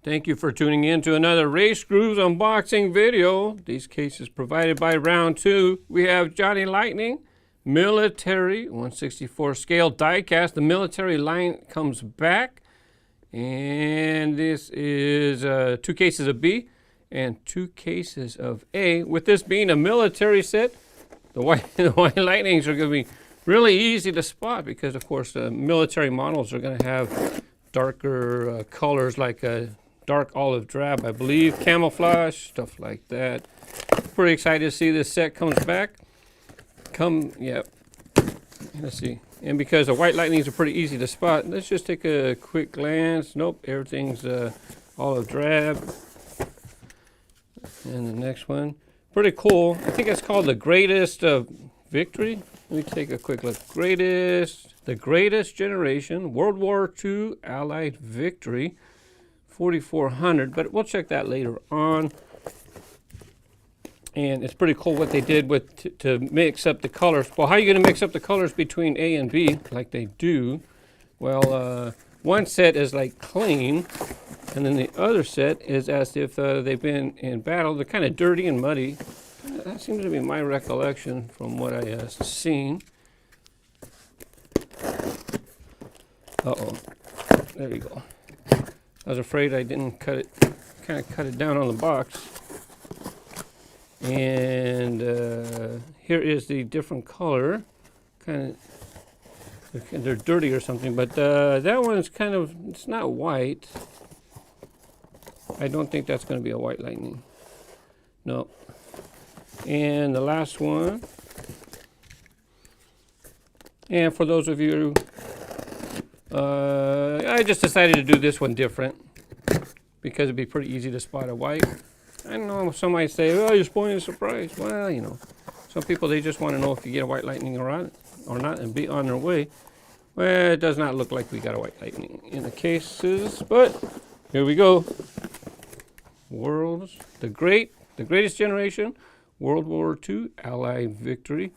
Thank you for tuning in to another RaceGrooves unboxing video. These cases provided by Round 2. We have Johnny Lightning, military, 1/64 scale diecast. The military line comes back. And this is 2 cases of B and 2 cases of A. With this being a military set, the white Lightnings are going to be really easy to spot because, of course, the military models are going to have darker colors like dark olive drab, I believe, camouflage, stuff like that. Pretty excited to see this set comes back. Let's see. And because the white Lightnings are pretty easy to spot, let's just take a quick glance. Nope, everything's olive drab. And the next one, pretty cool. I think it's called the Greatest Victory. Let me take a quick look. The Greatest Generation, World War II Allied Victory, 4400, but we'll check that later on. And it's pretty cool what they did with to mix up the colors. Well, how are you going to mix up the colors between A and B like they do? Well, one set is like clean, and then the other set is as if they've been in battle. They're kind of dirty and muddy. That seems to be my recollection from what I seen. Uh-oh. There you go. I was afraid I didn't kind of cut it down on the box. And here is the different color. They're dirty or something, but that one's it's not white. I don't think that's going to be a white Lightning. No. And the last one. And for those of you, I just decided to do this one different because it'd be pretty easy to spot a white. I know some might say, oh, you're spoiling the surprise. Well, you know, some people, they just want to know if you get a white Lightning or not and be on their way. Well, it does not look like we got a white Lightning in the cases, but here we go. The Greatest Generation, World War II Allied Victory,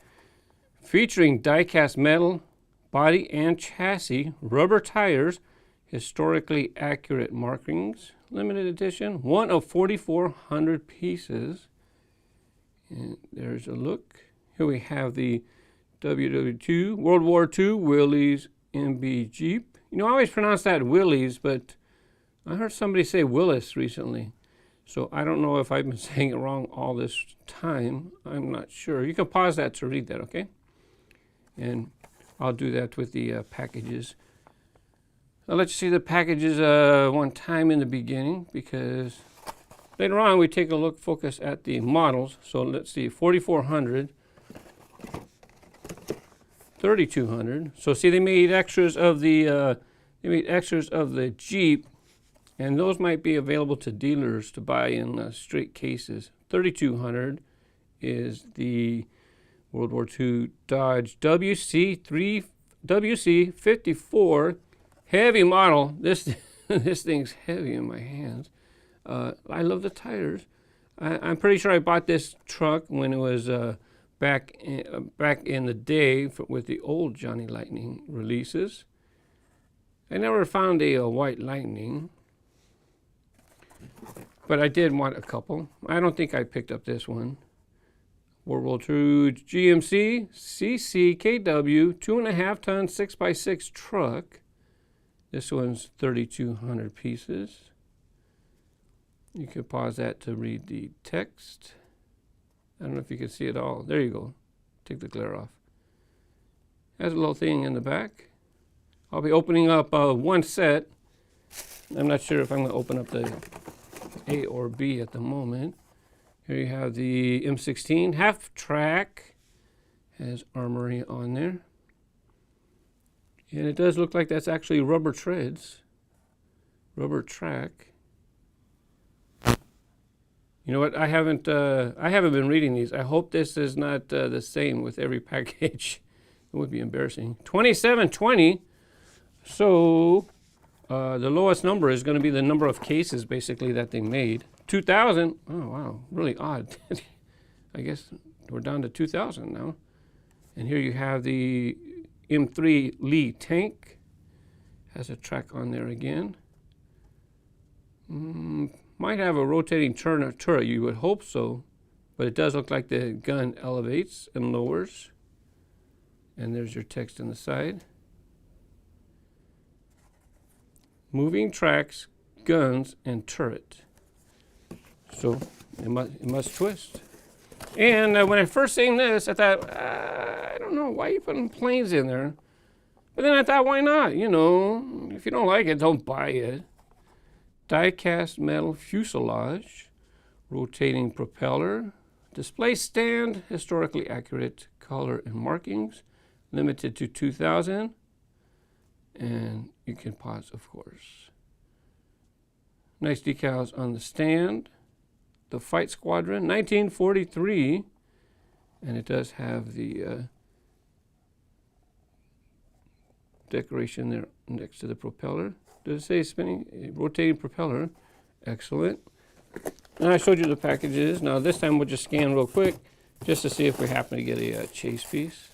featuring die-cast metal, body and chassis, rubber tires, historically accurate markings, limited edition, 1 of 4,400 pieces. And there's a look. Here we have the WWII, World War II Willys MB Jeep. You know, I always pronounce that Willys, but I heard somebody say Willis recently. So I don't know if I've been saying it wrong all this time. I'm not sure. You can pause that to read that, okay? And I'll do that with the packages. I'll let you see the packages one time in the beginning because later on we take a focus at the models. So let's see, 4,400, 3,200. So see, they made extras of the Jeep, and those might be available to dealers to buy in straight cases. 3,200 is the World War II Dodge WC54 heavy model. This thing's heavy in my hands. I love the tires. I'm pretty sure I bought this truck when it was back in the day with the old Johnny Lightning releases. I never found a white Lightning, but I did want a couple. I don't think I picked up this one. World War II GMC CCKW 2.5 ton 6x6 truck. This one's 3,200 pieces. You can pause that to read the text. I don't know if you can see it all. There you go. Take the glare off. Has a little thing in the back. I'll be opening up one set. I'm not sure if I'm going to open up the A or B at the moment. Here you have the M16 Half Track. Has armory on there. And it does look like that's actually rubber treads. Rubber track. You know what? I haven't been reading these. I hope this is not the same with every package. It would be embarrassing. 2720. So the lowest number is going to be the number of cases basically that they made. 2,000. Oh wow, really odd. I guess we're down to 2,000 now. And here you have the M3 Lee tank. Has a track on there again. might have a rotating turret. You would hope so, but it does look like the gun elevates and lowers. And there's your text on the side. Moving tracks, guns, and turret. So it must twist. And when I first seen this, I thought, I don't know, why are you putting planes in there? But then I thought, why not? You know, if you don't like it, don't buy it. Die-cast metal fuselage, rotating propeller, display stand, historically accurate color and markings, limited to 2,000. And you can pause, of course. Nice decals on the stand. The Fight Squadron, 1943. And it does have the decoration there next to the propeller. Does it say spinning, rotating propeller? Excellent. And I showed you the packages. Now this time we'll just scan real quick just to see if we happen to get a chase piece.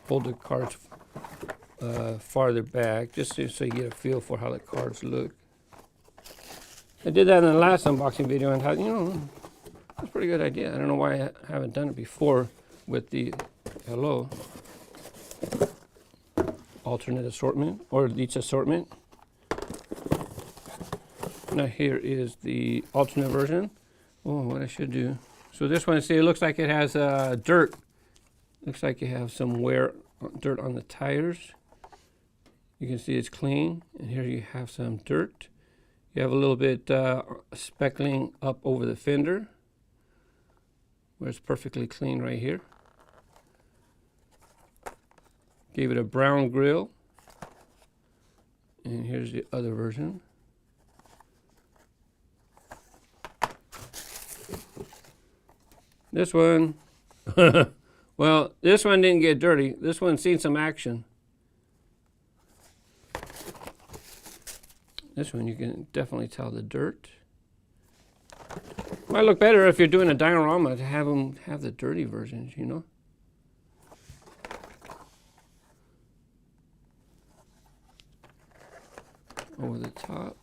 Hold the cards farther back just so you get a feel for how the cards look. I did that in the last unboxing video and thought, you know, that's a pretty good idea. I don't know why I haven't done it before with the alternate assortment or each assortment. Now here is the alternate version. Oh, what I should do. So this one, see, it looks like it has dirt. Looks like you have some dirt on the tires. You can see it's clean, and here you have some dirt. You have a little bit speckling up over the fender, where it's perfectly clean right here. Gave it a brown grill, and here's the other version. This one, well, this one didn't get dirty. This one's seen some action. This one you can definitely tell the dirt. Might look better if you're doing a diorama to have them have the dirty versions, you know. Over the top.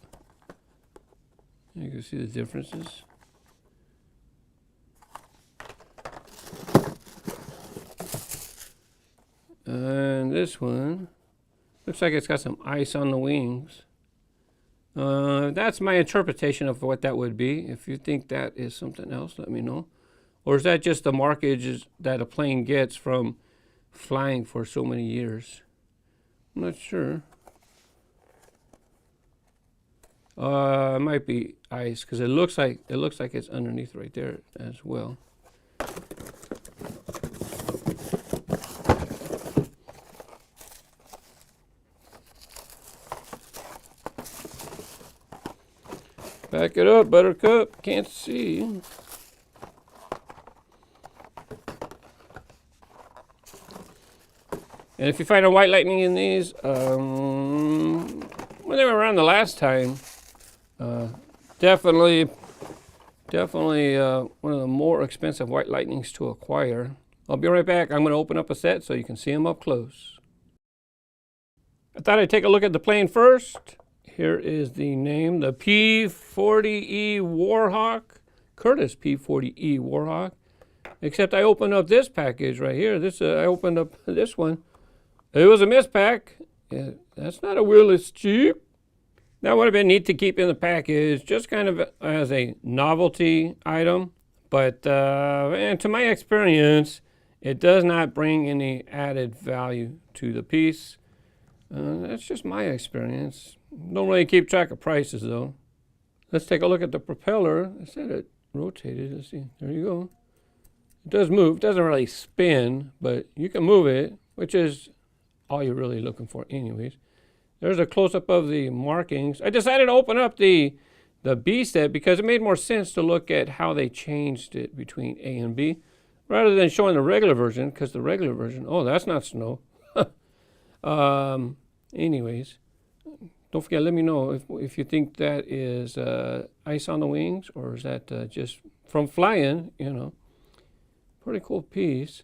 You can see the differences. And this one looks like it's got some ice on the wings. That's my interpretation of what that would be. If you think that is something else, let me know. Or is that just the markage that a plane gets from flying for so many years? I'm not sure. It might be ice because it looks like it's underneath right there as well. Back it up, Buttercup. Can't see. And if you find a white lightning in these, when they were around the last time, definitely one of the more expensive white lightnings to acquire. I'll be right back. I'm going to open up a set so you can see them up close. I thought I'd take a look at the plane first. Here is the name, the P-40E Warhawk, Curtiss P-40E Warhawk. Except I opened up this package right here. I opened up this one. It was a mispack. Yeah, that's not a Willys Jeep. That would have been neat to keep in the package, just kind of as a novelty item. But and to my experience, it does not bring any added value to the piece. That's just my experience. Don't really keep track of prices though. Let's take a look at the propeller. I said it rotated. Let's see. There you go. It does move. It doesn't really spin, but you can move it, which is all you're really looking for anyways. There's a close-up of the markings. I decided to open up the B set because it made more sense to look at how they changed it between A and B rather than showing the regular version, because the regular version, oh, that's not snow. Anyways, don't forget, let me know if you think that is ice on the wings, or is that just from flying, you know. Pretty cool piece.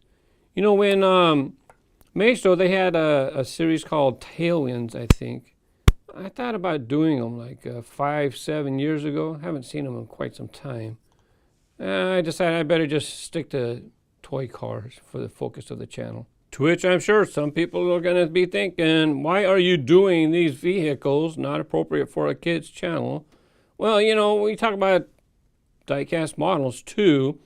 You know, when Maisto, they had a series called Tailwinds, I think. I thought about doing them like 5-7 years ago. Haven't seen them in quite some time. I decided I better just stick to toy cars for the focus of the channel. To which I'm sure some people are going to be thinking, why are you doing these vehicles not appropriate for a kid's channel? Well, you know, we talk about diecast models too,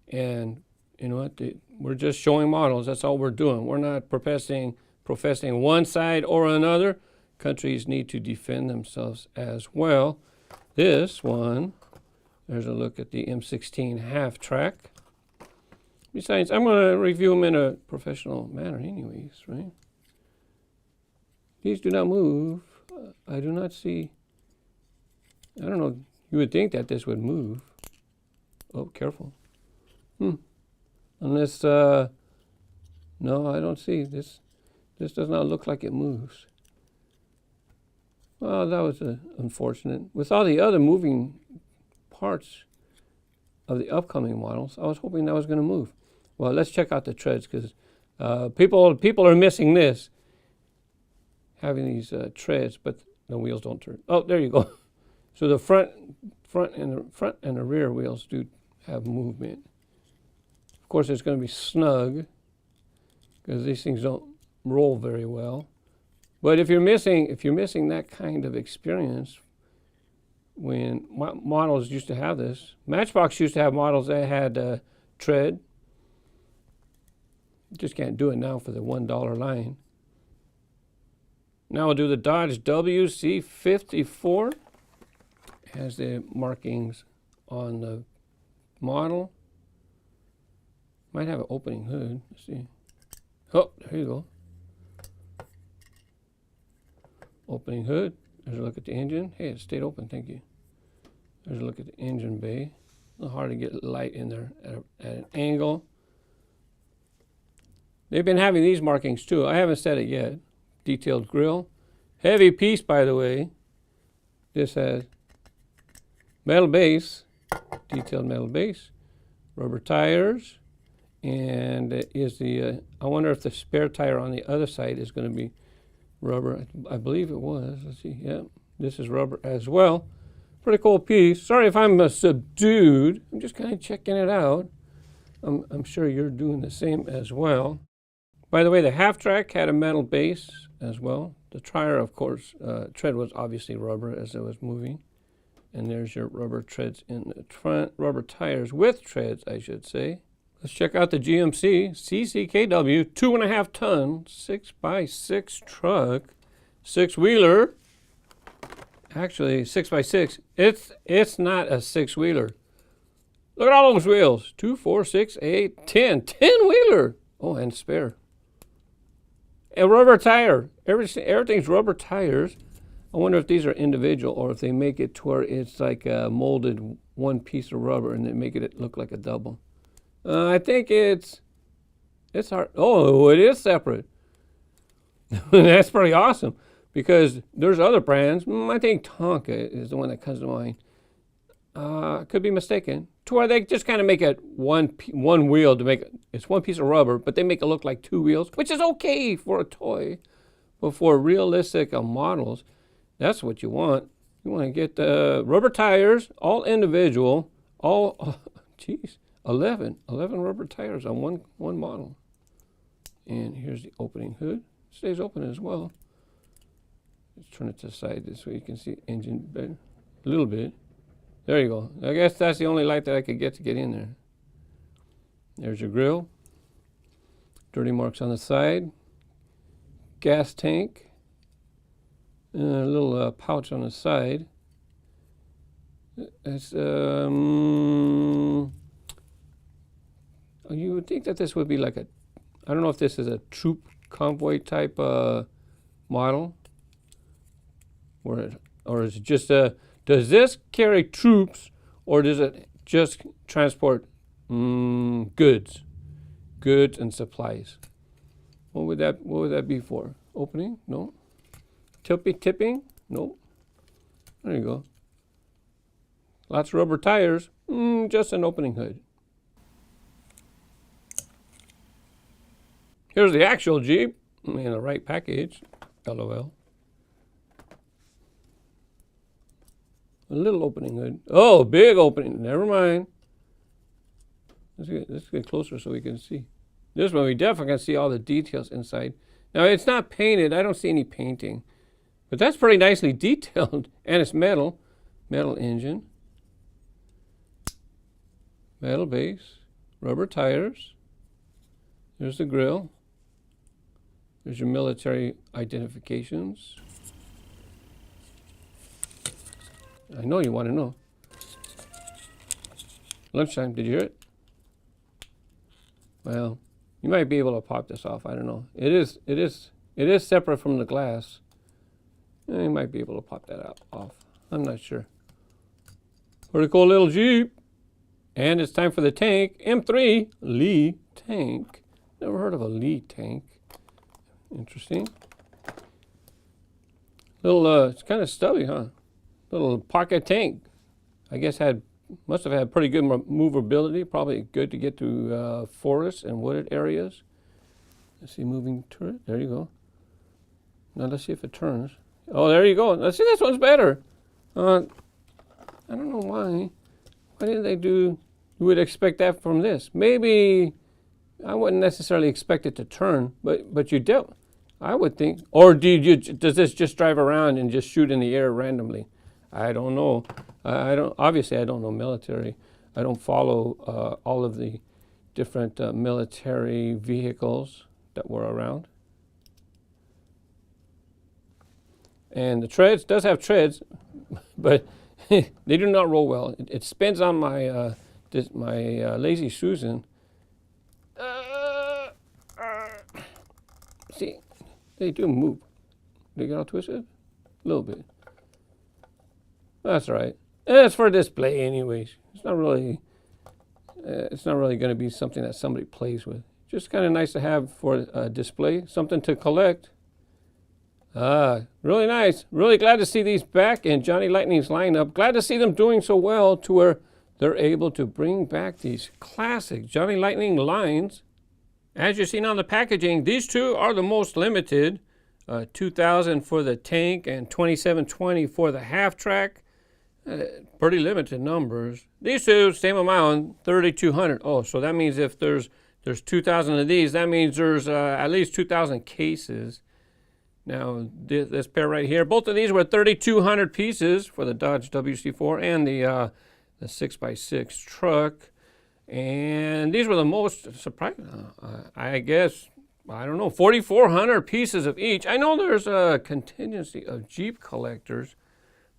and you know what? We're just showing models. That's all we're doing. We're not professing one side or another. Countries need to defend themselves as well. This one, there's a look at the M16 Half Track. Besides, I'm going to review them in a professional manner anyways, right? These do not move. I do not see. I don't know. You would think that this would move. Oh, careful. Unless, no, I don't see. This does not look like it moves. Well, that was unfortunate. With all the other moving parts of the upcoming models, I was hoping that was going to move. Well, let's check out the treads, because people are missing this, having these treads, but the wheels don't turn. Oh, there you go. So the front and the rear wheels do have movement. Of course, it's going to be snug because these things don't roll very well. But if you're missing that kind of experience, when models used to have this, Matchbox used to have models that had tread. You just can't do it now for the $1 line. Now we'll do the Dodge WC54. Has the markings on the model. Might have an opening hood. Let's see. Oh, there you go. Opening hood. There's a look at the engine. Hey, it stayed open, thank you. There's a look at the engine bay. A little hard to get light in there at an angle. They've been having these markings too. I haven't said it yet. Detailed grille. Heavy piece, by the way. This has metal base, detailed metal base, rubber tires, and is the, I wonder if the spare tire on the other side is going to be rubber. I believe it was. Let's see. Yeah, this is rubber as well. Pretty cool piece. Sorry if I'm subdued. I'm just kind of checking it out. I'm sure you're doing the same as well. By the way, the Half Track had a metal base as well. The tire, of course, tread was obviously rubber as it was moving. And there's your rubber treads in the front, rubber tires with treads, I should say. Let's check out the GMC CCKW 2.5 ton 6x6 truck, 6-wheeler. Actually, 6x6. It's not a 6-wheeler. Look at all those wheels. 2, 4, 6, 8, 10. 10-wheeler. Oh, and spare. A rubber tire. Everything's rubber tires. I wonder if these are individual or if they make it to where it's like a molded one piece of rubber and they make it look like a double. I think it's hard. Oh, it is separate. That's pretty awesome because there's other brands. I think Tonka is the one that comes to mind. Could be mistaken. To where they just kind of make it one wheel to make it. It's one piece of rubber, but they make it look like 2 wheels, which is okay for a toy. But for realistic models, that's what you want. You want to get the rubber tires, all individual, all, 11 rubber tires on one model. And here's the opening hood. It stays open as well. Let's turn it to the side this way you can see engine better. A little bit. There you go. I guess that's the only light that I could get to get in there. There's your grill. Dirty marks on the side. Gas tank. A little pouch on the side. It's you would think that this would be like a, I don't know if this is a troop convoy type model, or is it just a, does this carry troops or does it just transport goods and supplies? What would that be for? Opening? No. Tipping? No. There you go. Lots of rubber tires. Just an opening hood. Here's the actual Jeep. in the right package. LOL. A little opening hood. Oh, big opening. Never mind. Let's get closer so we can see. This one, we definitely can see all the details inside. Now, it's not painted. I don't see any painting. But that's pretty nicely detailed. And it's metal. Metal engine. Metal base. Rubber tires. There's the grill. There's your military identifications. I know you want to know. Lunchtime, did you hear it? Well, you might be able to pop this off. I don't know. It is separate from the glass. You might be able to pop that off. I'm not sure. Pretty cool little Jeep. And it's time for the tank. M3 Lee tank. Never heard of a Lee tank. Interesting. Little, it's kind of stubby, huh? Little pocket tank. I guess must have had pretty good movability. Probably good to get to forests and wooded areas. Let's see, moving turret. There you go. Now let's see if it turns. Oh, there you go. Let's see, this one's better. I don't know why. Why didn't they do? You would expect that from this. Maybe I wouldn't necessarily expect it to turn, but you do. I would think. Or does this just drive around and just shoot in the air randomly? I don't know. Obviously, I don't know military. I don't follow all of the different military vehicles that were around. And the treads does have treads, but they do not roll well. It spins on my Lazy Susan. See, they do move. They get all twisted? A little bit. That's all right. It's for display anyways. It's not really going to be something that somebody plays with. Just kind of nice to have for display. Something to collect. Really nice. Really glad to see these back in Johnny Lightning's lineup. Glad to see them doing so well to where they're able to bring back these classic Johnny Lightning lines. As you've seen on the packaging, these two are the most limited. 2,000 for the tank and 2,720 for the half track. Pretty limited numbers. These two, same amount, 3,200. Oh, so that means if there's 2,000 of these, that means there's at least 2,000 cases. Now, this pair right here, both of these were 3,200 pieces for the Dodge WC4 and the 6x6 truck. And these were the most surprising, I guess, I don't know, 4,400 pieces of each. I know there's a contingency of Jeep collectors,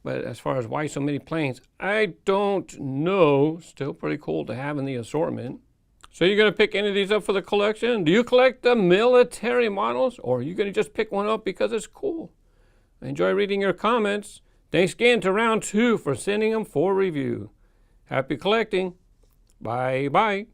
but as far as why so many planes, I don't know. Still pretty cool to have in the assortment. So you're going to pick any of these up for the collection? Do you collect the military models, or are you going to just pick one up because it's cool? I enjoy reading your comments. Thanks again to Round 2 for sending them for review. Happy collecting. Bye-bye.